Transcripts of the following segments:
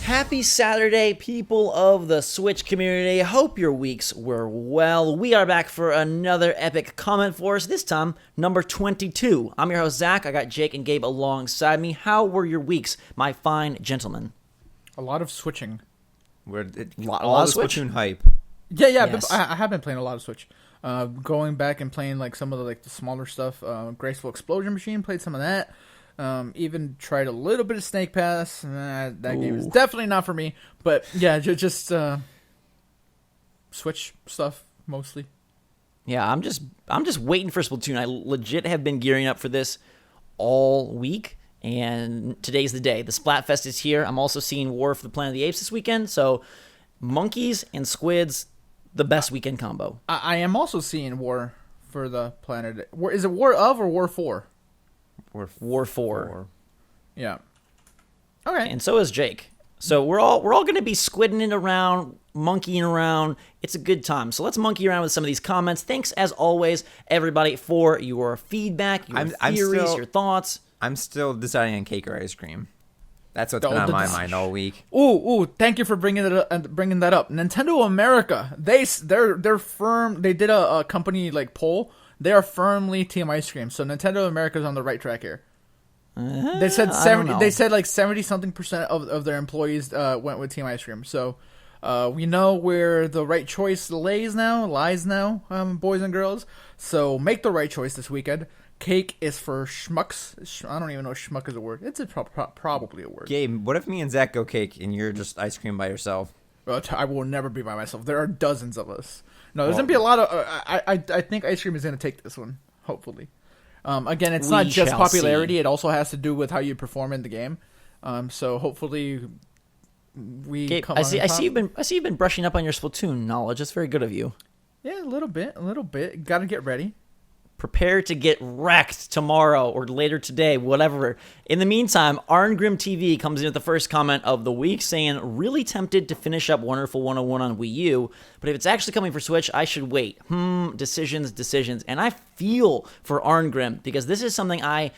Happy Saturday, people of the Switch community. Hope your weeks were well. We are back for another epic CommentForce, this time number 22. I'm your host, Zach. I got Jake and Gabe alongside me. How were your weeks, my fine gentlemen? A lot of switching. A lot of Switch? Splatoon hype. Yeah, Yes. I have been playing a lot of Switch. Going back and playing like some of the smaller stuff. Graceful Explosion Machine, played some of that. Even tried a little bit of Snake Pass. That game is definitely not for me. But yeah, just Switch stuff mostly. Yeah, I'm just waiting for Splatoon. I legit have been gearing up for this all week, and today's the day. The Splatfest is here. I'm also seeing War for the Planet of the Apes this weekend, so monkeys and squids, the best weekend combo. I am also seeing War for the Planet. Is it War of or War for? War 4. Yeah. Okay. And so is Jake. So we're all going to be squidding it around, monkeying around. It's a good time. So let's monkey around with some of these comments. Thanks, as always, everybody, for your feedback, your theories, your thoughts. I'm still deciding on cake or ice cream. That's what's been on my mind all week. Ooh! Thank you for bringing that up. Nintendo America, they're firm. They did a company like poll. They are firmly Team Ice Cream. So Nintendo America is on the right track here. They said 70. They said like 70-something% of their employees went with Team Ice Cream. So we know where the right choice lies now, boys and girls. So make the right choice this weekend. Cake is for schmucks. I don't even know if schmuck is a word. It's probably a word. Gabe, what if me and Zach go cake and you're just ice cream by yourself? I will never be by myself. There are dozens of us. No, there's going to be a lot of... I think ice cream is going to take this one, hopefully. Again, it's not just popularity. See. It also has to do with how you perform in the game. So hopefully we Gabe, come I see you've been brushing up on your Splatoon knowledge. It's very good of you. Yeah, a little bit. Got to get ready. Prepare to get wrecked tomorrow or later today, whatever. In the meantime, Arngrim TV comes in with the first comment of the week saying, really tempted to finish up Wonderful 101 on Wii U, but if it's actually coming for Switch, I should wait. Decisions. And I feel for Arngrim because this is something I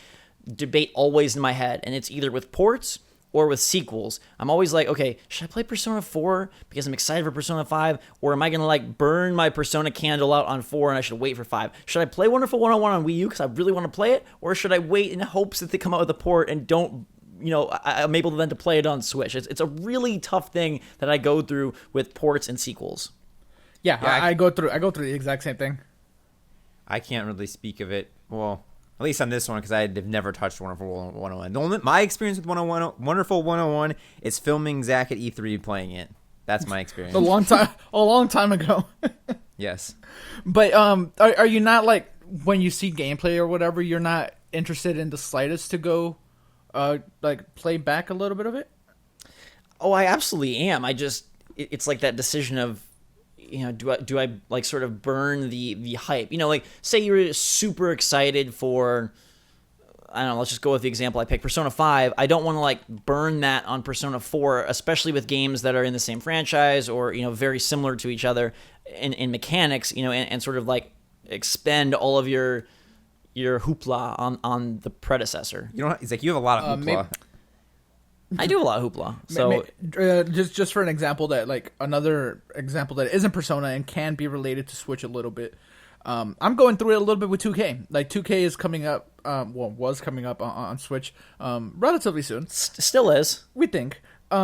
debate always in my head, and it's either with ports or with sequels. I'm always like, okay, should I play Persona 4 because I'm excited for Persona 5, or am I going to like burn my Persona candle out on 4 and I should wait for 5? Should I play Wonderful 101 on Wii U because I really want to play it, or should I wait in hopes that they come out with a port and don't, I'm able then to play it on Switch? It's a really tough thing that I go through with ports and sequels. Yeah, I go through the exact same thing. I can't really speak of it. Well, at least on this one, because I have never touched Wonderful 101. My experience with Wonderful 101 is filming Zach at E3 playing it. That's my experience. A long time ago. Yes. But are you not like, when you see gameplay or whatever, you're not interested in the slightest to go like play back a little bit of it? Oh, I absolutely am. It's like that decision of, do I like sort of burn the hype? Like say you're super excited for, I don't know, let's just go with the example I picked, Persona 5. I don't want to like burn that on Persona 4, especially with games that are in the same franchise or, very similar to each other in mechanics, and sort of like expend all of your hoopla on the predecessor. It's like you have a lot of hoopla. I do a lot of hoopla. So just for an example another example that isn't Persona and can be related to Switch a little bit. I'm going through it a little bit with 2K. Like 2K is coming up, was coming up on Switch relatively soon. Still is. We think.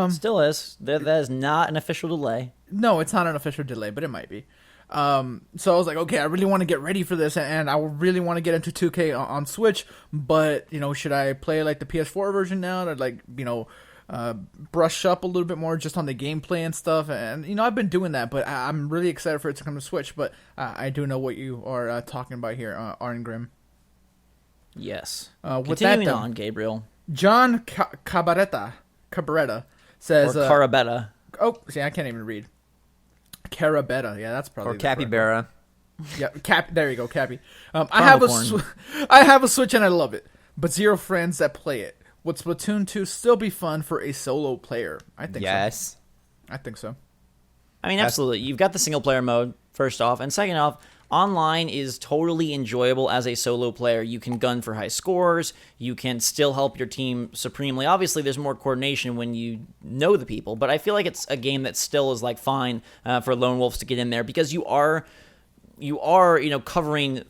Still is. That is not an official delay. No, it's not an official delay, but it might be. So I was like, okay, I really want to get ready for this, and I really want to get into 2K on Switch, but, should I play, like, the PS4 version now to, like, brush up a little bit more just on the gameplay and stuff, and, I've been doing that, but I'm really excited for it to come to Switch, but I do know what you are talking about here, Arngrim. Yes. Continuing on, Gabriel. John Cabaretta says... Or Carabetta. Oh, see, I can't even read. Carabetta, yeah, that's probably... Or Capybara. Yeah, there you go, Cappy. I have a Switch and I love it, but zero friends that play it. Would Splatoon 2 still be fun for a solo player? I think so. Yes. I think so. I mean, absolutely. You've got the single player mode, first off, and second off, online is totally enjoyable as a solo player. You can gun for high scores. You can still help your team supremely. Obviously, there's more coordination when you know the people, but I feel like it's a game that still is like fine for lone wolves to get in there because you are covering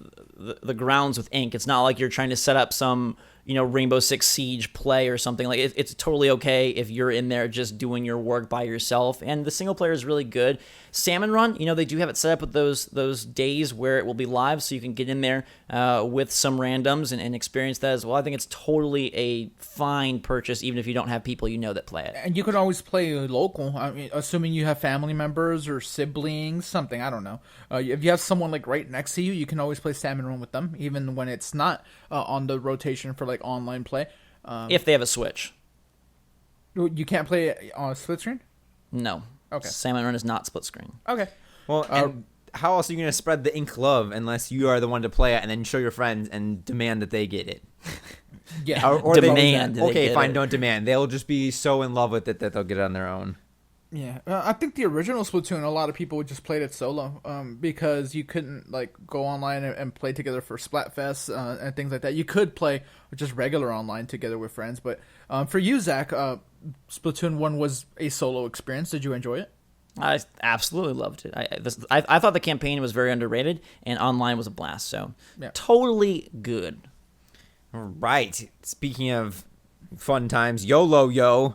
the grounds with ink. It's not like you're trying to set up some Rainbow Six Siege play or something. Like it's totally okay if you're in there just doing your work by yourself. And the single player is really good. Salmon Run, they do have it set up with those days where it will be live, so you can get in there with some randoms and experience that as well. I think it's totally a fine purchase, even if you don't have people that play it. And you can always play local. I mean, assuming you have family members or siblings, something. I don't know. If you have someone like right next to you, you can always play Salmon Run with them, even when it's not on the rotation for like online play. If they have a Switch. You can't play it on split screen? No. Okay. Salmon Run is not split screen. Okay. Well, and how else are you going to spread the ink love unless you are the one to play it and then show your friends and demand that they get it? Yeah. Or demand. Okay, fine, don't demand. They'll just be so in love with it that they'll get it on their own. Yeah, I think the original Splatoon, a lot of people just played it solo because you couldn't like go online and play together for Splatfest and things like that. You could play just regular online together with friends, but for you, Zach, Splatoon 1 was a solo experience. Did you enjoy it? I absolutely loved it. I thought the campaign was very underrated, and online was a blast. So totally good. All right. Speaking of fun times, YOLO, yo.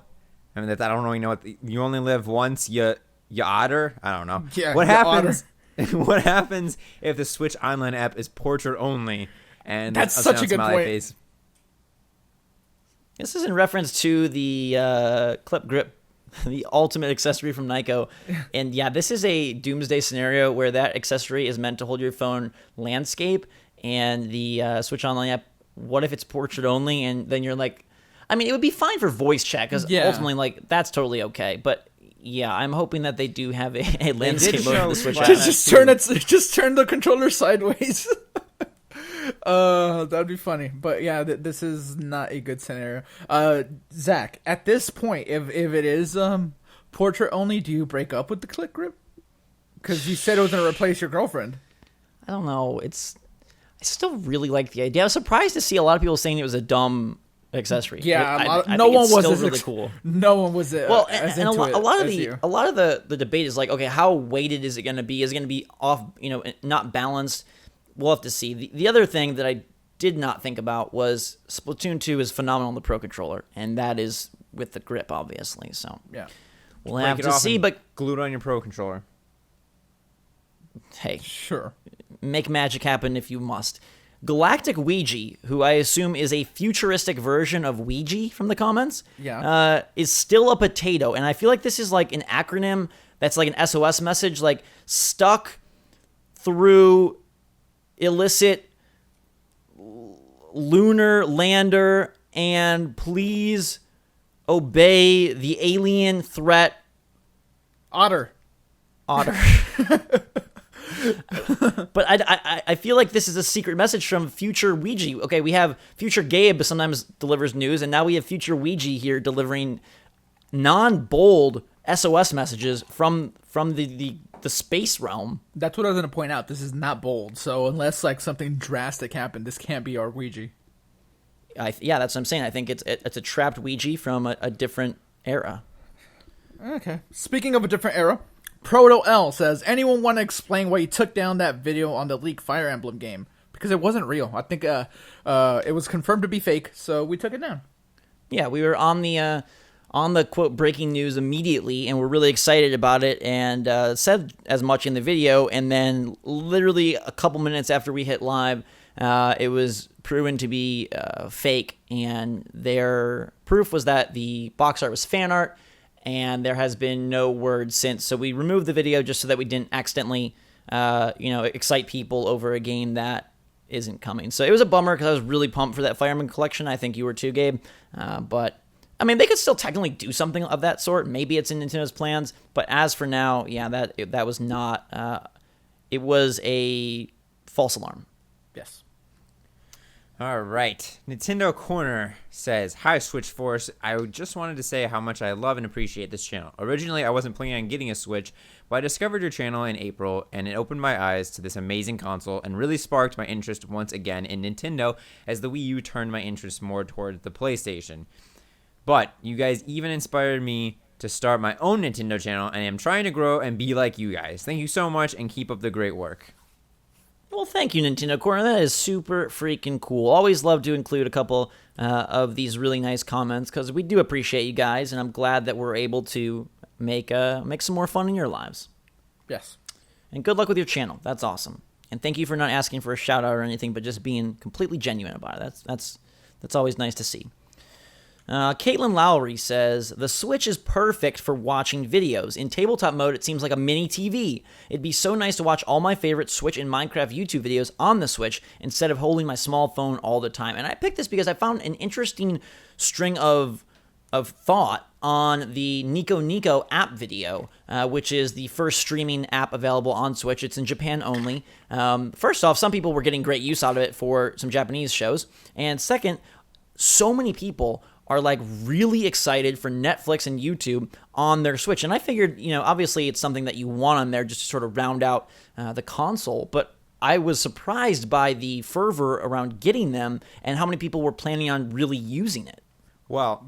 I mean, I don't really know what you only live once. You otter. I don't know. Yeah. What happens? What happens if the Switch Online app is portrait only? And that's such a good point. Face? This is in reference to the clip grip, the ultimate accessory from Nyko. And yeah, this is a doomsday scenario where that accessory is meant to hold your phone landscape, and the Switch Online app, what if it's portrait only? And then you're like, I mean, it would be fine for voice chat because ultimately, like, that's totally okay. But yeah, I'm hoping that they do have a landscape mode for the Switch app. Just turn the controller sideways. That'd be funny. But yeah, this is not a good scenario. Zach, at this point, if it is portrait only, do you break up with the click grip? Because you said it was going to replace your girlfriend. I don't know. I still really like the idea. I was surprised to see a lot of people saying it was a dumb accessory. Yeah, no one was really cool. No one was well, and a lot of the debate is like, okay, how weighted is it going to be? Is it going to be off? Not balanced. We'll have to see. The other thing that I did not think about was Splatoon 2 is phenomenal on the Pro Controller, and that is with the grip, obviously. So yeah, we'll have to see. But glue it on your Pro Controller. Hey, sure, make magic happen if you must. Galactic Ouija, who I assume is a futuristic version of Ouija from the comments, is still a potato. And I feel like this is like an acronym that's like an SOS message, like stuck through illicit lunar lander and please obey the alien threat. Otter. But I feel like this is a secret message from future Ouija. Okay, we have future Gabe sometimes delivers news, and now we have future Ouija here delivering non-bold SOS messages from the space realm. That's what I was going to point out. This is not bold, so unless like something drastic happened, this can't be our Ouija. Yeah, that's what I'm saying. I think it's a trapped Ouija from a different era. Okay. Speaking of a different era, Proto L says, anyone want to explain why you took down that video on the leaked Fire Emblem game? Because it wasn't real. I think it was confirmed to be fake, so we took it down. Yeah, we were on the quote breaking news immediately, and we're really excited about it, and said as much in the video, and then literally a couple minutes after we hit live, it was proven to be fake, and their proof was that the box art was fan art, and there has been no word since. So we removed the video just so that we didn't accidentally, excite people over a game that isn't coming. So it was a bummer because I was really pumped for that Fire Emblem collection. I think you were too, Gabe. But I mean, they could still technically do something of that sort. Maybe it's in Nintendo's plans. But as for now, yeah, that was not. It was a false alarm. Yes. All right. Nintendo Corner says, "Hi, Switch Force. I just wanted to say how much I love and appreciate this channel. Originally, I wasn't planning on getting a Switch, but I discovered your channel in April, and it opened my eyes to this amazing console and really sparked my interest once again in Nintendo, as the Wii U turned my interest more toward the PlayStation. But you guys even inspired me to start my own Nintendo channel, and I am trying to grow and be like you guys. Thank you so much, and keep up the great work." Well, thank you, Nintendo Corner. That is super freaking cool. Always love to include a couple of these really nice comments because we do appreciate you guys, and I'm glad that we're able to make some more fun in your lives. Yes. And good luck with your channel. That's awesome. And thank you for not asking for a shout out or anything, but just being completely genuine about it. That's always nice to see. Caitlin Lowry says, "The Switch is perfect for watching videos. In tabletop mode, it seems like a mini TV. It'd be so nice to watch all my favorite Switch and Minecraft YouTube videos on the Switch instead of holding my small phone all the time." And I picked this because I found an interesting string of thought on the Nico Nico app video, which is the first streaming app available on Switch. It's in Japan only. First off, some people were getting great use out of it for some Japanese shows. And second, so many people are like really excited for Netflix and YouTube on their Switch. And I figured, obviously it's something that you want on there just to sort of round out the console. But I was surprised by the fervor around getting them and how many people were planning on really using it. Well,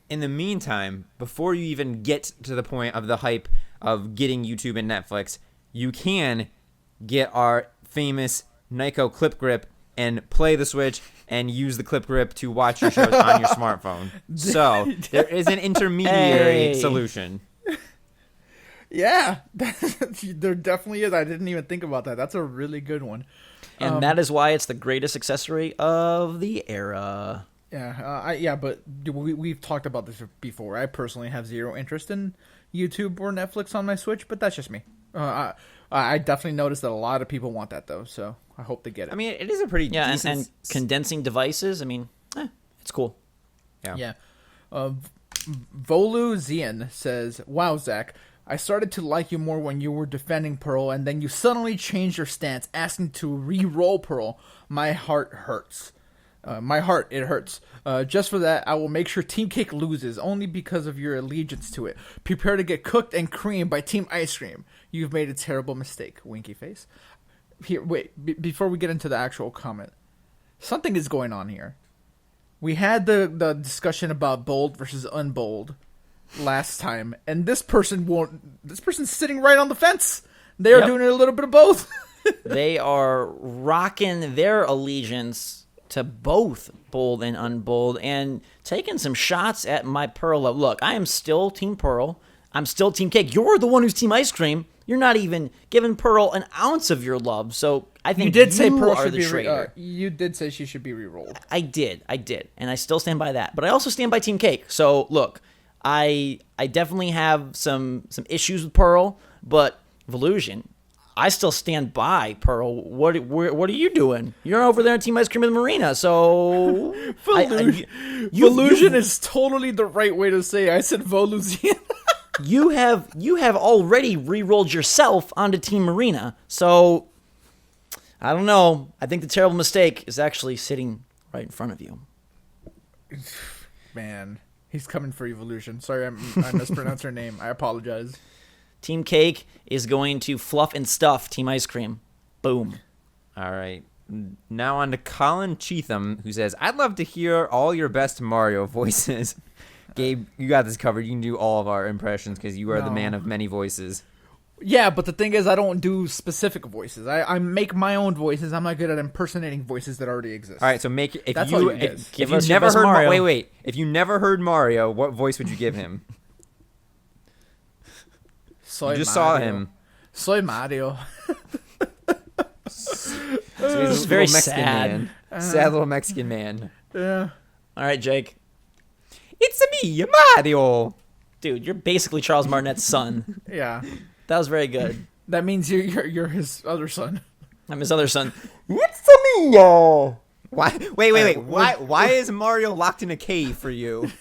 in the meantime, before you even get to the point of the hype of getting YouTube and Netflix, you can get our famous Nyko Clip Grip and play the Switch and use the Clip Grip to watch your shows on your smartphone. So there is an intermediary solution. Yeah, there definitely is. I didn't even think about that. That's a really good one. And that is why it's the greatest accessory of the era. Yeah, but we've talked about this before. I personally have zero interest in YouTube or Netflix on my Switch, but that's just me. I definitely noticed that a lot of people want that, though, so I hope they get it. I mean, it is a pretty decent... and condensing devices, it's cool. Yeah. Volu Zian says, "Wow, Zach, I started to like you more when you were defending Pearl, and then you suddenly changed your stance, asking to re-roll Pearl. My heart hurts. It hurts. Just for that, I will make sure Team Cake loses, only because of your allegiance to it. Prepare to get cooked and creamed by Team Ice Cream. You've made a terrible mistake." Winky face. Here, wait, before we get into the actual comment, something is going on here. We had the discussion about bold versus unbold last time, and this person's sitting right on the fence. They are doing a little bit of both. They are rocking their allegiance to both bold and unbold and taking some shots at my Pearl. Look, I am still Team Pearl. I'm still Team Cake. You're the one who's Team Ice Cream. You're not even giving Pearl an ounce of your love. So I think you say Pearl are should the be traitor. you did say she should be re-rolled. I did, and I still stand by that. But I also stand by Team Cake. So look, I definitely have some issues with Pearl, but Volusion, I still stand by Pearl. What are you doing? You're over there on Team Ice Cream with Marina, so... Volusion is totally the right way to say it. I said Volusion. You have already re-rolled yourself onto Team Marina, so... I don't know. I think the terrible mistake is actually sitting right in front of you. Man, he's coming for Evolution. Sorry, I mispronounced her name. I apologize. Team Cake is going to fluff and stuff Team Ice Cream. Boom. All right. Now on to Colin Cheatham, who says, "I'd love to hear all your best Mario voices." Gabe, you got this covered. You can do all of our impressions because you are the man of many voices. Yeah, but the thing is, I don't do specific voices. I make my own voices. I'm not good at impersonating voices that already exist. All right, so make if That's you all you did. if you never heard Mario. Wait. If you never heard Mario, what voice would you give him? Soy you just Mario. saw him. Soy Mario. So he's very little Mexican sad. man. Sad little Mexican man. Yeah. All right, Jake. It's me, Mario. Dude, you're basically Charles Martinet's son. Yeah. That was very good. That means you're his other son. I'm his other son. It's me, y'all. Why? Wait. Why is Mario locked in a cave for you?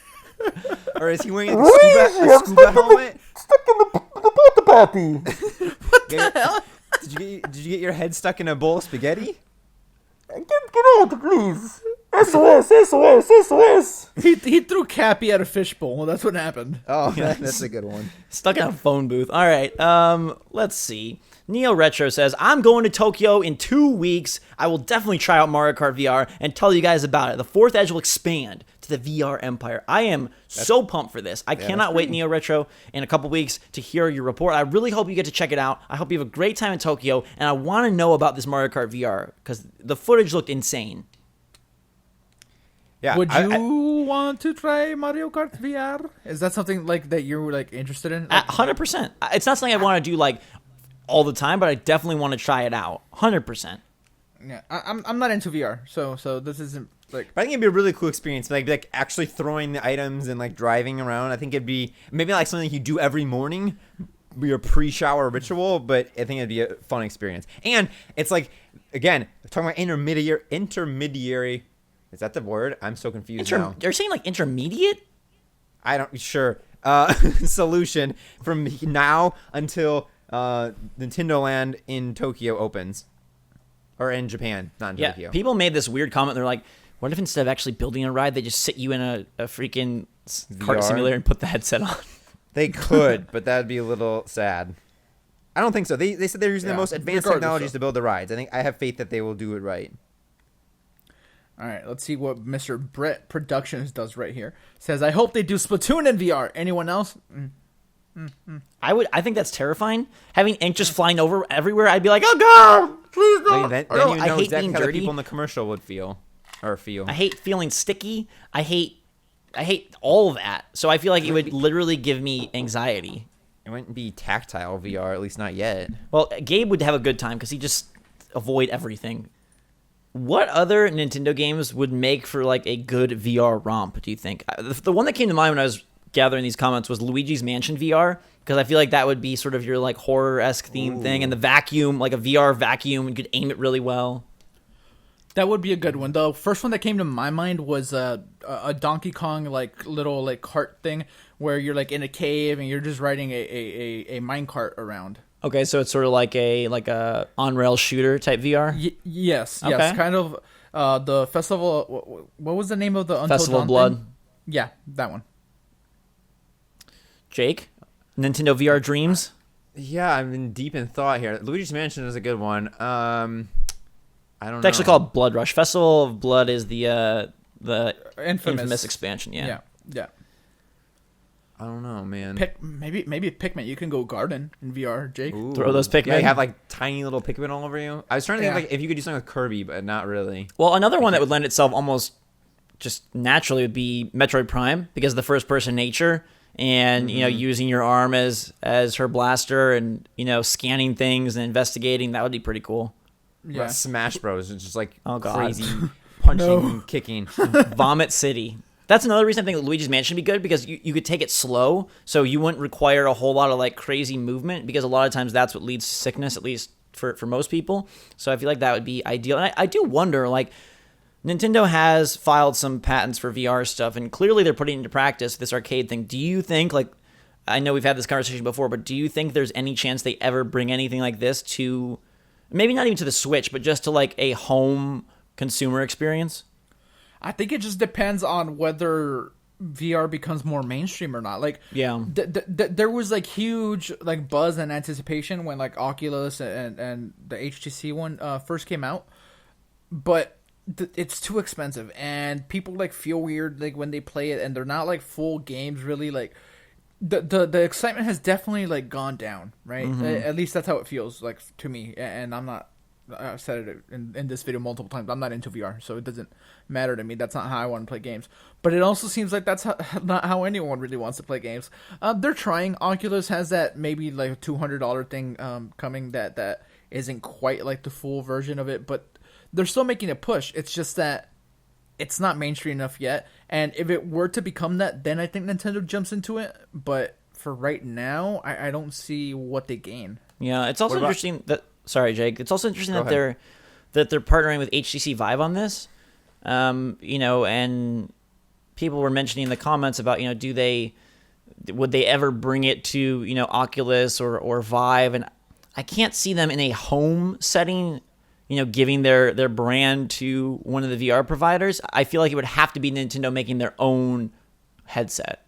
Or is he wearing a scuba helmet? Stuck in the water party. What the hell? Did you get your head stuck in a bowl of spaghetti? Get out, please. SOS. He threw Cappy at a fishbowl. That's what happened. Oh, that's a good one. Stuck in a phone booth. All right. Let's see. Neo Retro says, I'm going to Tokyo in 2 weeks. I will definitely try out Mario Kart VR and tell you guys about it. The fourth edge will expand to the VR empire. I am so pumped for this. I cannot wait, Neo Retro, in a couple weeks to hear your report. I really hope you get to check it out. I hope you have a great time in Tokyo, and I want to know about this Mario Kart VR because the footage looked insane. Yeah. Would you want to try Mario Kart VR? Is that something like that you're like interested in? 100%. It's not something I want to do like all the time, but I definitely want to try it out. 100%. Yeah, I'm not into VR, so this isn't like. But I think it'd be a really cool experience, like actually throwing the items and like driving around. I think it'd be maybe like something you do every morning, your pre-shower ritual. But I think it'd be a fun experience. And it's like, again, talking about intermediary. Is that the word? I'm so confused now. You're saying like intermediate? I don't sure. Solution from now until Nintendo Land in Tokyo opens, or in Japan, not in Tokyo. People made this weird comment. They're like, "What if instead of actually building a ride, they just sit you in a freaking kart simulator and put the headset on?" They could, but that'd be a little sad. I don't think so. They said they're using the most advanced technologies to build the rides. I have faith that they will do it right. All right, let's see what Mr. Brett Productions does right here. Says, I hope they do Splatoon in VR. Anyone else? I think that's terrifying. Having ink just flying over everywhere, I'd be like, oh god, please don't. Then No, you I know hate exactly being how the dirty. people in the commercial would feel. I hate feeling sticky. I hate all of that. So I feel like it would literally give me anxiety. It wouldn't be tactile VR, at least not yet. Well, Gabe would have a good time because he just avoid everything. What other Nintendo games would make for like a good VR romp, do you think? The one that came to mind when I was gathering these comments was Luigi's Mansion VR, because I feel like that would be sort of your like horror-esque theme thing, and the vacuum, like a VR vacuum, you could aim it really well. That would be a good one. The first one that came to my mind was a Donkey Kong like little like cart thing where you're like in a cave and you're just riding a minecart around. Okay, so it's sort of like a on-rail shooter type VR? Yes, Okay. kind of the festival. What was the name of the Until Festival of Dawn Blood. thing? Yeah, that one. Jake? Nintendo VR Dreams? Yeah, I'm in deep in thought here. Luigi's Mansion is a good one. I don't know. It's actually called Blood Rush. Festival of Blood is the infamous expansion, Yeah. I don't know, man. Maybe Pikmin. You can go garden in VR, Jake. Ooh. Throw those Pikmin. Yeah, you have like tiny little Pikmin all over you. I was trying to think Yeah. like if you could do something with Kirby, but not really. Well, another one that would lend itself almost just naturally would be Metroid Prime, because of the first-person nature and, you know, using your arm as her blaster and, you know, scanning things and investigating. That would be pretty cool. Yeah. Smash Bros. It's just like Oh, God. crazy punching, kicking. Vomit City. That's another reason I think Luigi's Mansion would be good, because you could take it slow, so you wouldn't require a whole lot of like crazy movement, because a lot of times that's what leads to sickness, at least for most people. So I feel like that would be ideal. And I do wonder, like, Nintendo has filed some patents for VR stuff, and clearly they're putting into practice this arcade thing. Do you think, like, I know we've had this conversation before, but do you think there's any chance they ever bring anything like this to, maybe not even to the Switch, but just to like a home consumer experience? I think it just depends on whether VR becomes more mainstream or not. Like, Yeah. There was like huge like buzz and anticipation when like Oculus and the HTC one first came out, but it's too expensive and people like feel weird like when they play it, and they're not like full games really. Like the excitement has definitely like gone down, right? At least that's how it feels like to me. And I'm not. I've said it in this video multiple times. I'm not into VR, so it doesn't matter to me. That's not how I want to play games. But it also seems like that's not how anyone really wants to play games. They're trying. Oculus has that maybe like $200 thing coming that isn't quite like the full version of it, but they're still making a push. It's just that it's not mainstream enough yet. And if it were to become that, then I think Nintendo jumps into it. But for right now, I don't see what they gain. Yeah, it's also interesting that. Sorry, Jake. It's also interesting Go that they're partnering with HTC Vive on this. You know, and people were mentioning in the comments about, you know, would they ever bring it to, you know, Oculus or Vive? And I can't see them in a home setting giving their brand to one of the VR providers, I feel like it would have to be Nintendo making their own headset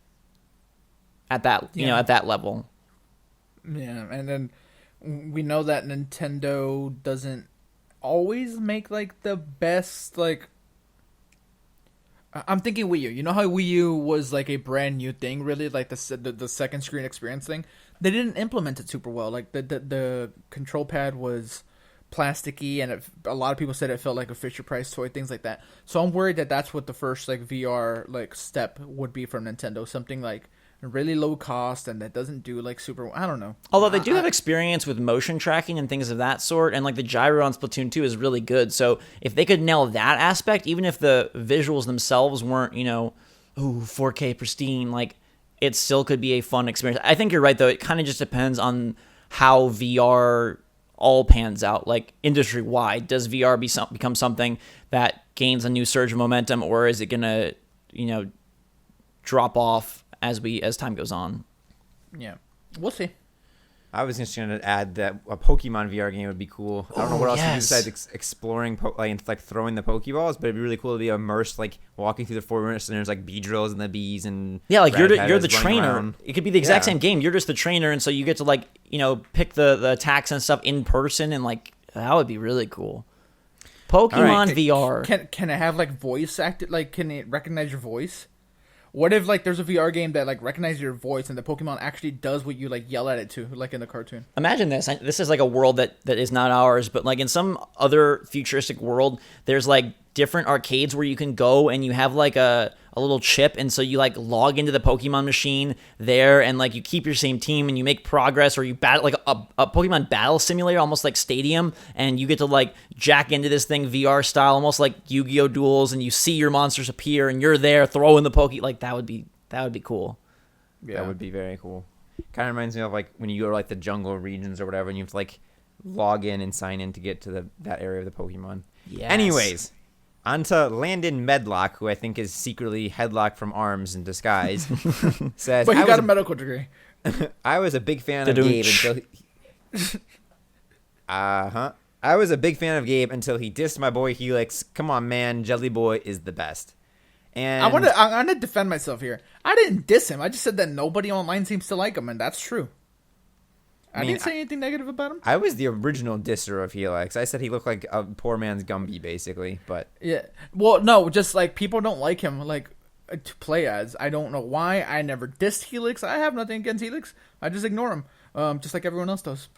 at that at that level. Yeah, and then we know that Nintendo doesn't always make like the best like. I'm thinking Wii U. You know how Wii U was like a brand new thing, really, like the second screen experience thing. They didn't implement it super well. Like the control pad was plasticky, and a lot of people said it felt like a Fisher Price toy, things like that. So I'm worried that that's what the first like VR like step would be from Nintendo, something like really low cost and that doesn't do like super. I don't know. Although they do have experience with motion tracking and things of that sort, and like the gyro on Splatoon 2 is really good. So if they could nail that aspect, even if the visuals themselves weren't 4K pristine, like it still could be a fun experience. I think you're right though. It kind of just depends on how VR all pans out, like industry wide. Does VR become something that gains a new surge of momentum, or is it gonna drop off as time goes on? Yeah, we'll see. I was just going to add that a Pokemon VR game would be cool. I don't know what else to do besides exploring, like throwing the Pokeballs, but it'd be really cool to be immersed, like walking through the forest, and there's like Beedrills and the bees and like you're the trainer. Around. It could be the exact same game. You're just the trainer, and so you get to like pick the attacks and stuff in person, and like that would be really cool. Pokemon VR. Can it have like voice acted? Like, can it recognize your voice? What if like there's a VR game that like recognizes your voice and the Pokemon actually does what you like yell at it to, like in the cartoon? Imagine this. This is like a world that is not ours, but like in some other futuristic world, there's like different arcades where you can go and you have like a little chip, and so you like log into the Pokemon machine there, and like you keep your same team and you make progress, or you battle like a Pokemon battle simulator, almost like Stadium, and you get to like jack into this thing VR style, almost like Yu-Gi-Oh duels, and you see your monsters appear and you're there throwing the Like that would be cool. Yeah, that would be very cool. Kind of reminds me of like when you go to like the jungle regions or whatever, and you have to like log in and sign in to get to that area of the Pokemon. Yes. Anyways, on to Landon Medlock, who I think is secretly Headlock from ARMS in disguise, says, But he got a medical degree. I was a big fan of Gabe until I was a big fan of Gabe until he dissed my boy Helix. Come on, man, Jelly Boy is the best. And I'm gonna defend myself here. I didn't diss him. I just said that nobody online seems to like him, and that's true. I didn't say anything negative about him. I was the original disser of Helix. I said he looked like a poor man's Gumby, basically. But yeah, well, no, just like people don't like him, like to play as. I don't know why. I never dissed Helix. I have nothing against Helix. I just ignore him, just like everyone else does.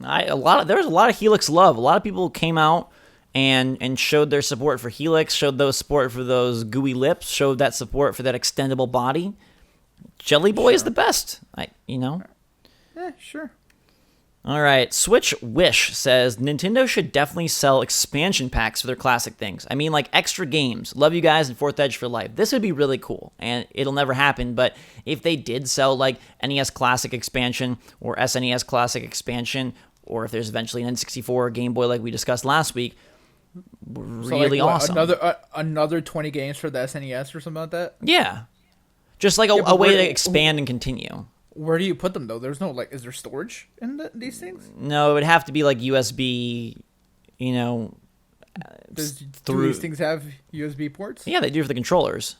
There was a lot of Helix love. A lot of people came out and showed their support for Helix, showed those support for those gooey lips, showed that support for that extendable body. Jelly Boy is the best. Yeah, sure. All right. Switch Wish says Nintendo should definitely sell expansion packs for their classic things. I mean, like extra games. Love you guys and Fourth Edge for life. This would be really cool, and it'll never happen. But if they did sell like NES Classic expansion or SNES Classic expansion, or if there's eventually an N64 or Game Boy like we discussed last week, really awesome. Another 20 games for the SNES or something like that? Yeah. Just like a way to expand and continue. Where do you put them, though? There's no, is there storage in these things? No, it would have to be like USB, do these things have USB ports? Yeah, they do for the controllers.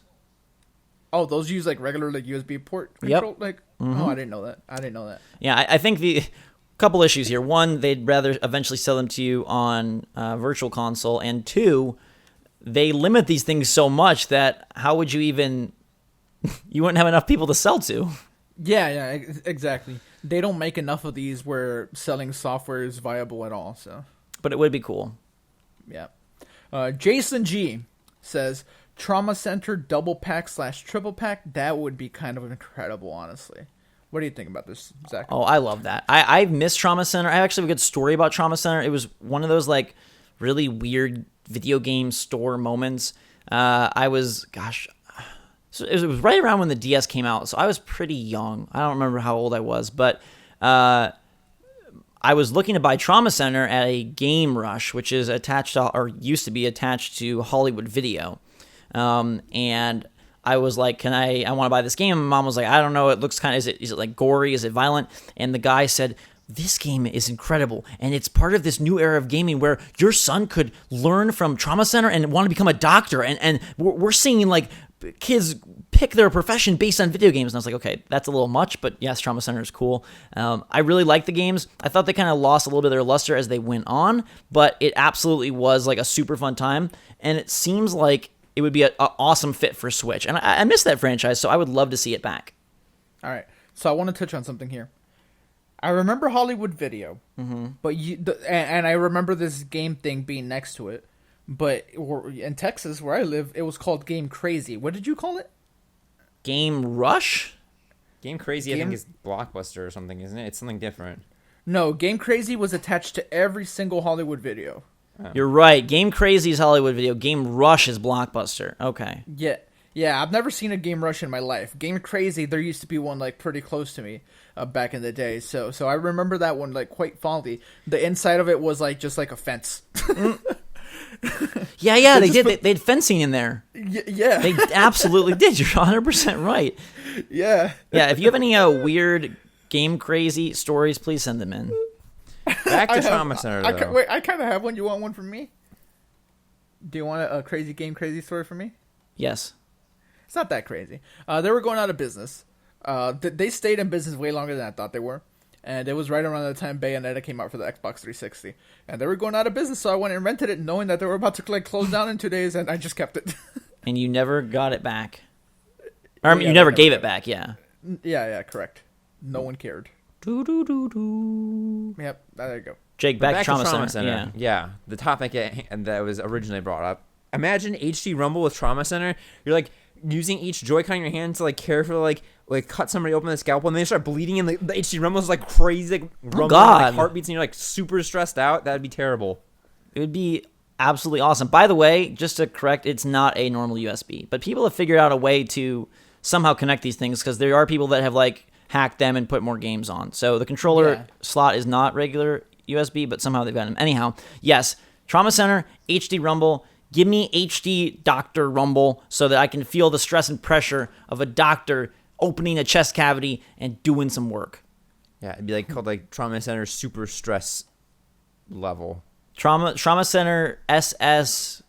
Oh, those use like regular like USB port control? Yep. Oh, I didn't know that. Yeah, I think the couple issues here. One, they'd rather eventually sell them to you on Virtual Console, and two, they limit these things so much that how would you even... you wouldn't have enough people to sell to. Yeah, exactly. They don't make enough of these where selling software is viable at all. So, but it would be cool. Yeah. Jason G says Trauma Center DoublePack / Triple Pack. That would be kind of incredible, honestly. What do you think about this, Zach? Oh, I love that. I miss Trauma Center. I actually have a good story about Trauma Center. It was one of those like really weird video game store moments. So it was right around when the DS came out, so I was pretty young. I don't remember how old I was, but I was looking to buy Trauma Center at a Game Rush, which is attached to, or used to be attached to Hollywood Video. And I was like, I want to buy this game. And Mom was like, I don't know, it looks kind of, is it like gory? Is it violent? And the guy said, this game is incredible, and it's part of this new era of gaming where your son could learn from Trauma Center and want to become a doctor, and we're seeing like kids pick their profession based on video games. And I was like, okay, that's a little much, but yes, Trauma Center is cool. I really like the games. I thought they kind of lost a little bit of their luster as they went on, but it absolutely was like a super fun time, and it seems like it would be an awesome fit for Switch. And I miss that franchise, so I would love to see it back. All right, so I want to touch on something here. I remember Hollywood Video, but and I remember this game thing being next to it. But in Texas, where I live, it was called Game Crazy. What did you call it? Game Rush? Game Crazy, I think, is Blockbuster or something, isn't it? It's something different. No, Game Crazy was attached to every single Hollywood Video. Oh. You're right. Game Crazy is Hollywood Video. Game Rush is Blockbuster. Okay. Yeah, I've never seen a Game Rush in my life. Game Crazy, there used to be one like pretty close to me back in the day. So I remember that one like quite fondly. The inside of it was like just like a fence. Yeah, they did. They had fencing in there. Yeah. They absolutely did. You're 100% right. Yeah. Yeah, if you have any weird Game Crazy stories, please send them in. Back to Trauma Center, though. Wait, I kind of have one. You want one from me? Do you want a crazy Game Crazy story from me? Yes. It's not that crazy. They were going out of business. They stayed in business way longer than I thought they were. And it was right around the time Bayonetta came out for the Xbox 360. And they were going out of business, so I went and rented it knowing that they were about to like close down in 2 days, and I just kept it. And you never got it back. Or, I mean, you never gave it back, yeah. Yeah, correct. No one cared. Do. Yep, there you go. Jake, back to Trauma Trauma Center. Center. Yeah, the topic that was originally brought up. Imagine HD Rumble with Trauma Center. You're like using each Joy-Con in your hand to like carefully like cut somebody open with a scalpel, and then they start bleeding, and the HD Rumble is like crazy, like rumbling, like heartbeats, and you're like super stressed out. That'd be terrible. It would be absolutely awesome. By the way, just to correct, it's not a normal USB, but people have figured out a way to somehow connect these things because there are people that have like hacked them and put more games on. So the controller slot is not regular USB, but somehow they've got them. Anyhow, yes, Trauma Center, HD Rumble. Give me HD Dr. Rumble so that I can feel the stress and pressure of a doctor opening a chest cavity and doing some work. Yeah, it'd be like called like Trauma Center Super Stress Level. Trauma Center SS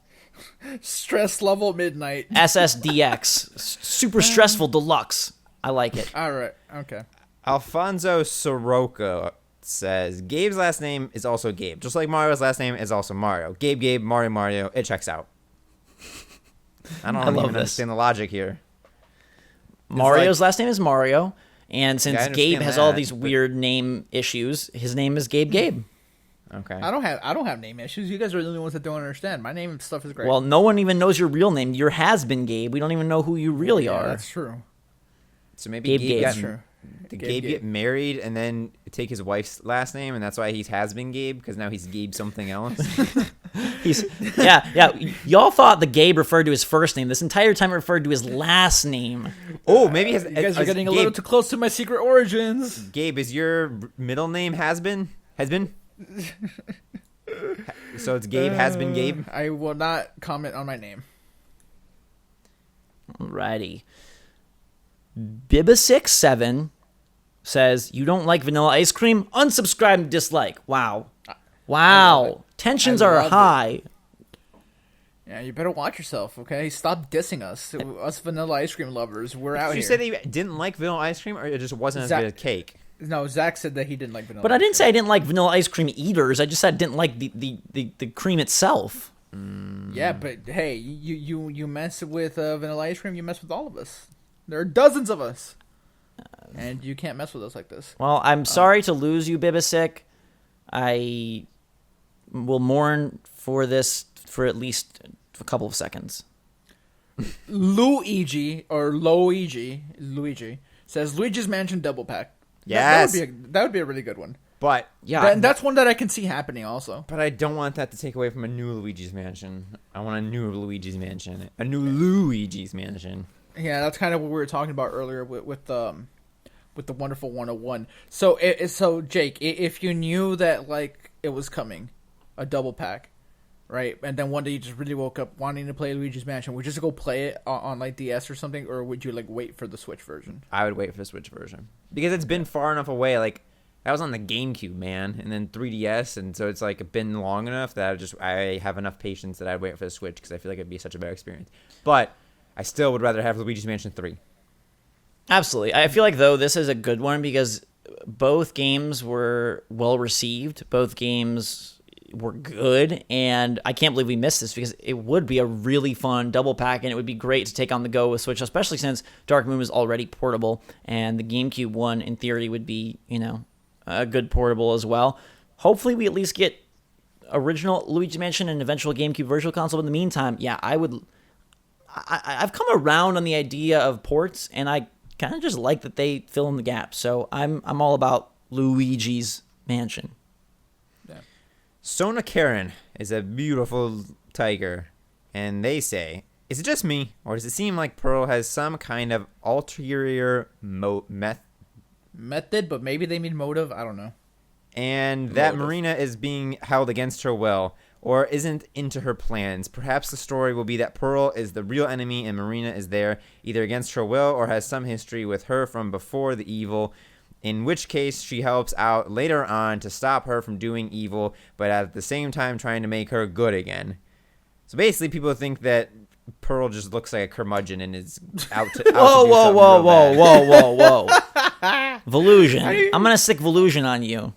Stress level midnight. SSDX. Super stressful deluxe. I like it. All right. Okay. Alfonso Soroka says Gabe's last name is also Gabe, just like Mario's last name is also Mario. Gabe, Mario. It checks out. I don't even understand the logic here. Mario's last name is Mario, and since Gabe has all these but weird name issues, his name is Gabe. Okay. I don't have name issues. You guys are the only ones that don't understand. My name and stuff is great. Well, no one even knows your real name. Your has-been Gabe. We don't even know who you really are. That's true. So maybe Gabe That's true. Did Gabe get married and then take his wife's last name, and that's why he has been Gabe, because now he's Gabe something else? Yeah. Y'all thought the Gabe referred to his first name. This entire time it referred to his last name. Oh, maybe You guys are getting a little too close to my secret origins. Gabe, is your middle name has been? So it's Gabe has been Gabe? I will not comment on my name. Alrighty. Biba67 says, you don't like vanilla ice cream? Unsubscribe and dislike. Wow. Tensions are high. Yeah, you better watch yourself, okay? Stop dissing us. Us vanilla ice cream lovers, we're out here. You said that you didn't like vanilla ice cream, or it just wasn't as good as cake? No, Zach said that he didn't like vanilla But I didn't say I didn't like vanilla ice cream eaters. I just said I didn't like the cream itself. Yeah, but hey, you mess with vanilla ice cream, you mess with all of us. There are dozens of us. And you can't mess with us like this. Well, I'm sorry to lose you, Bibisic. I will mourn for this for at least a couple of seconds. Luigi says Luigi's Mansion DoublePack. Yes. That would be a really good one. But yeah, that's one that I can see happening also. But I don't want that to take away from a new Luigi's Mansion. I want a new Luigi's Mansion. A new Luigi's Mansion. Yeah, that's kind of what we were talking about earlier with the Wonderful 101. So Jake, if you knew that like it was coming, a double pack, right? And then one day you just really woke up wanting to play Luigi's Mansion, would you just go play it on like DS or something, or would you like wait for the Switch version? I would wait for the Switch version because it's been far enough away. Like That was on the GameCube, man, and then 3DS, and so it's like been long enough that I have enough patience that I'd wait for the Switch because I feel like it'd be such a better experience. But I still would rather have Luigi's Mansion 3. Absolutely. I feel like, though, this is a good one because both games were well received. Both games were good, and I can't believe we missed this because it would be a really fun double pack, and it would be great to take on the go with Switch, especially since Dark Moon is already portable, and the GameCube one, in theory, would be, a good portable as well. Hopefully, we at least get original Luigi Mansion and eventual GameCube Virtual Console. But in the meantime, yeah, I've come around on the idea of ports, and I kind of just like that they fill in the gaps. So I'm all about Luigi's Mansion. Yeah. Sona Karen is a beautiful tiger, and they say, is it just me, or does it seem like Pearl has some kind of ulterior Method, but maybe they mean motive. I don't know. And that Motive. Marina is being held against her will, or isn't into her plans. Perhaps the story will be that Pearl is the real enemy and Marina is there either against her will or has some history with her from before the evil, in which case she helps out later on to stop her from doing evil, but at the same time trying to make her good again. So basically, people think that Pearl just looks like a curmudgeon and is out to Whoa. Volusion. I'm going to stick Volusion on you.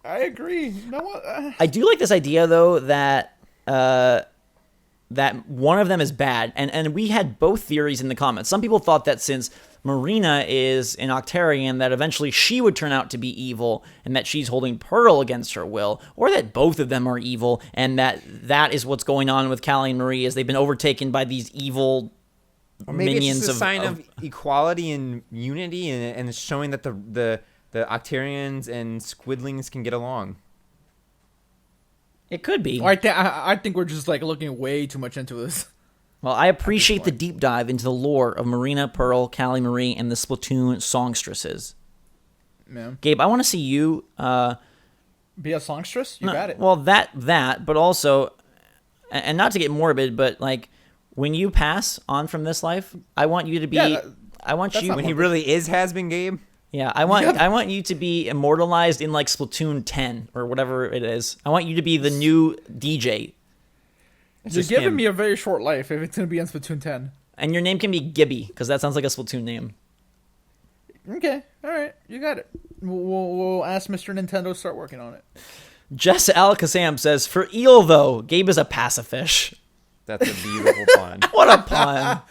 I agree. No, I do like this idea, though, that that one of them is bad. And we had both theories in the comments. Some people thought that since Marina is an Octarian, that eventually she would turn out to be evil and that she's holding Pearl against her will, or that both of them are evil and that is what's going on with Callie and Marie, as they've been overtaken by these evil or maybe minions it's just a sign of equality and unity, and it's showing that the Octarians and Squidlings can get along. It could be. I think we're just like looking way too much into this. Well, I appreciate the deep dive into the lore of Marina, Pearl, Callie Marie, and the Splatoon songstresses. Yeah. Gabe, I want to see you Be a songstress? You got it. Well, that, but also, and not to get morbid, but like when you pass on from this life, I want you to be. I want you when he really has been Gabe. Yeah, I want you to be immortalized in like Splatoon 10 or whatever it is. I want you to be the new DJ. You're giving me a very short life if it's going to be on Splatoon 10. And your name can be Gibby, because that sounds like a Splatoon name. Okay, all right, you got it. We'll ask Mr. Nintendo to start working on it. Jess Al-Qassam says, for eel, though, Gabe is a pacifish. That's a beautiful pun. What a pun.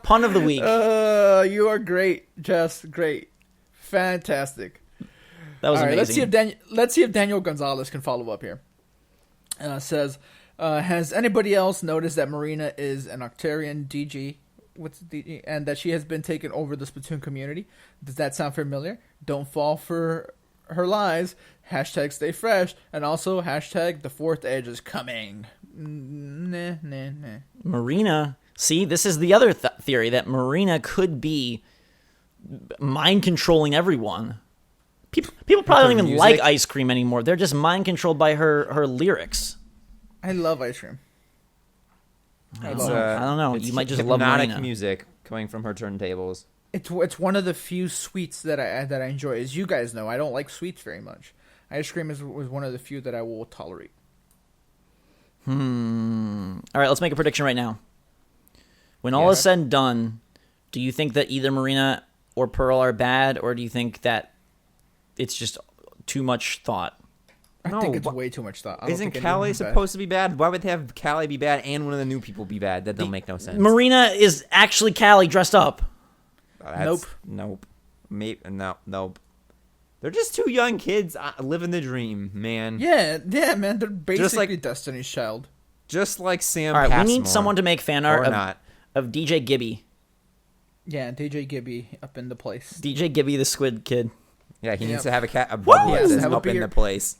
Pun of the week. You are great, Jess. Great. Fantastic. That was all right, amazing. Let's see if Daniel Gonzalez can follow up here. Has anybody else noticed that Marina is an Octarian DG? What's DG? And that she has been taken over the Splatoon community? Does that sound familiar? Don't fall for her lies. Hashtag stay fresh. And also hashtag the fourth edge is coming. Nah. Marina. See, this is the other theory, that Marina could be mind controlling everyone. People probably don't even like ice cream anymore. They're just mind controlled by her lyrics. I love ice cream. I don't know. You might just love hypnotic Marina. music coming from her turntables. It's one of the few sweets that I enjoy. As you guys know, I don't like sweets very much. Ice cream was one of the few that I will tolerate. All right, let's make a prediction right now. When all is said and done, do you think that either Marina or Pearl are bad, or do you think that it's just too much thought? I think it's way too much thought. Isn't Callie supposed to be bad? Why would they have Callie be bad and one of the new people be bad? That don't make no sense. Marina is actually Callie dressed up. Nope. Nope. They're just two young kids living the dream, man. Yeah, man. They're basically Destiny's Child. Just like Sam. All right, Passmore, we need someone to make fan art of DJ Gibby. Yeah, DJ Gibby up in the place. DJ Gibby, the squid kid. Yeah, he needs to have a bubble that says up in the place.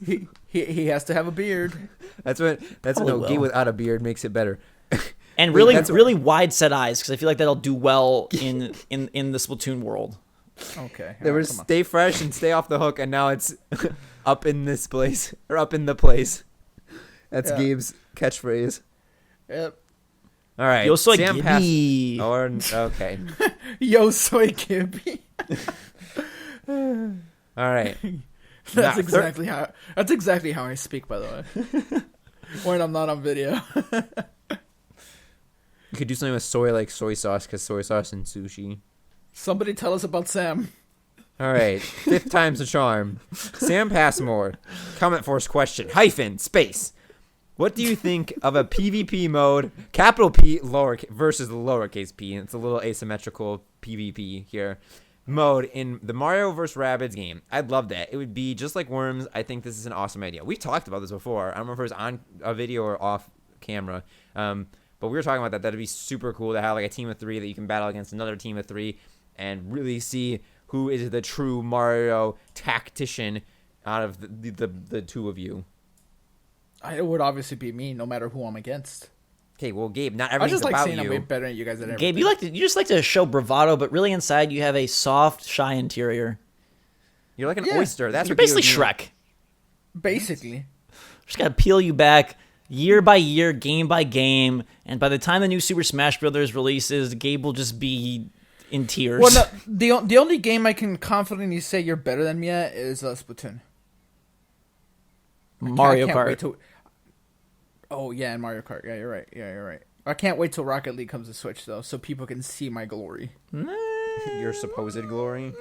He has to have a beard. That's what Gay without a beard makes it better. And really wide set eyes, because I feel like that'll do well in the Splatoon world. Okay. They were stay fresh and stay off the hook, and now it's up in this place or up in the place. That's Gabe's catchphrase. Yep. All right. Yo soy Gibby. Okay. Yo soy Gibby. All right. That's Nah, exactly how I speak, by the way. When I'm not on video. You could do something with soy, like soy sauce, because soy sauce and sushi. Somebody tell us about Sam. All right. 5th time's the charm. Sam Passmore. CommentForce question. - space. What do you think of a PvP mode, capital P, versus the lowercase p? It's a little asymmetrical PvP here. Mode in the Mario vs. Rabbids game. I'd love that. It would be just like Worms. I think this is an awesome idea. We've talked about this before. I don't remember if it was on a video or off camera. But we were talking about that. That'd be super cool to have like a team of 3 that you can battle against another team of 3 and really see who is the true Mario tactician out of the two of you. It would obviously be me, no matter who I'm against. Okay, well, Gabe, not I everything's just like about saying you. I'm way better than you guys at everything. Gabe, you just like to show bravado, but really inside you have a soft, shy interior. You're like an Yeah. oyster. That's You're what Gabe basically would be. Shrek. Basically. Just gotta peel you back year by year, game by game, and by the time the new Super Smash Bros. Releases, Gabe will just be in tears. Well, no, the only game I can confidently say you're better than me at is Splatoon. Mario I can't Kart. wait till- Oh, yeah, and Mario Kart. Yeah, you're right. I can't wait till Rocket League comes to Switch, though, so people can see my glory. Your supposed glory.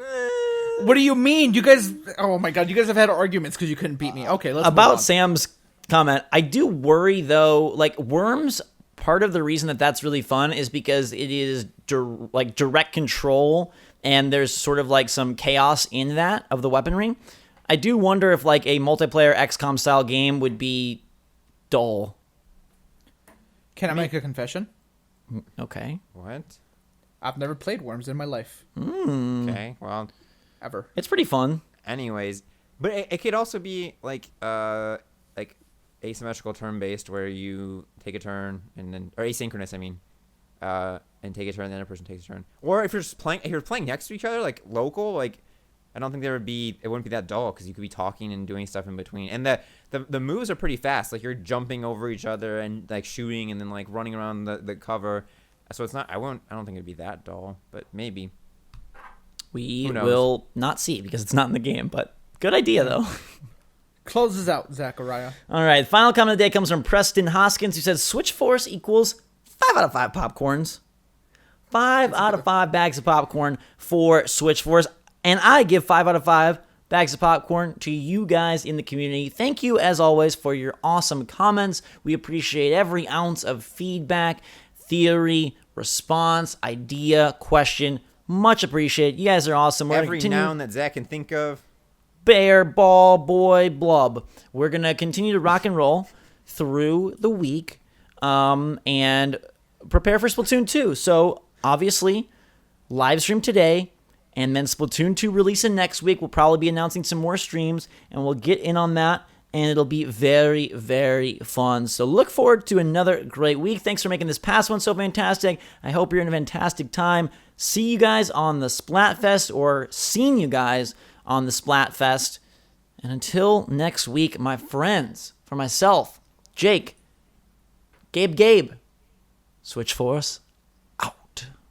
What do you mean? You guys... Oh, my God. You guys have had arguments because you couldn't beat me. Okay, let's move About on. Sam's comment, I do worry though, like Worms, part of the reason that's really fun is because it is direct control and there's sort of like some chaos in that of the weaponry. I do wonder if like a multiplayer XCOM style game would be dull. Can I make a confession? Okay. What? I've never played Worms in my life. Okay, well, Ever. It's pretty fun. anyways. But it could also be like asymmetrical turn-based where you take a turn and then... Or asynchronous, I mean. And take a turn, then another person takes a turn. Or if you're playing next to each other, like local, like... I don't think it wouldn't be that dull because you could be talking and doing stuff in between. And the moves are pretty fast. Like you're jumping over each other and like shooting and then like running around the cover. So it's not, I don't think it'd be that dull, but maybe. We Who knows? will not see because it's not in the game, but good idea though. Closes out, Zachariah. All right, final comment of the day comes from Preston Hoskins, who says Switch Force equals 5 out of 5 popcorns. 5 out of 5 bags of popcorn for Switch Force. And I give 5 out of 5 bags of popcorn to you guys in the community. Thank you, as always, for your awesome comments. We appreciate every ounce of feedback, theory, response, idea, question. Much appreciated. You guys are awesome. We're Every noun that Zach can think of. Bear, ball, boy, blub. We're going to continue to rock and roll through the week and prepare for Splatoon 2. So, obviously, live stream today, and then Splatoon 2 releasing next week. We'll probably be announcing some more streams, and we'll get in on that, and it'll be very, very fun. So look forward to another great week. Thanks for making this past one so fantastic. I hope you're in a fantastic time. See you guys on the Splatfest, or seeing you guys on the Splatfest. And until next week, my friends, for myself, Jake, Gabe, Switch Force.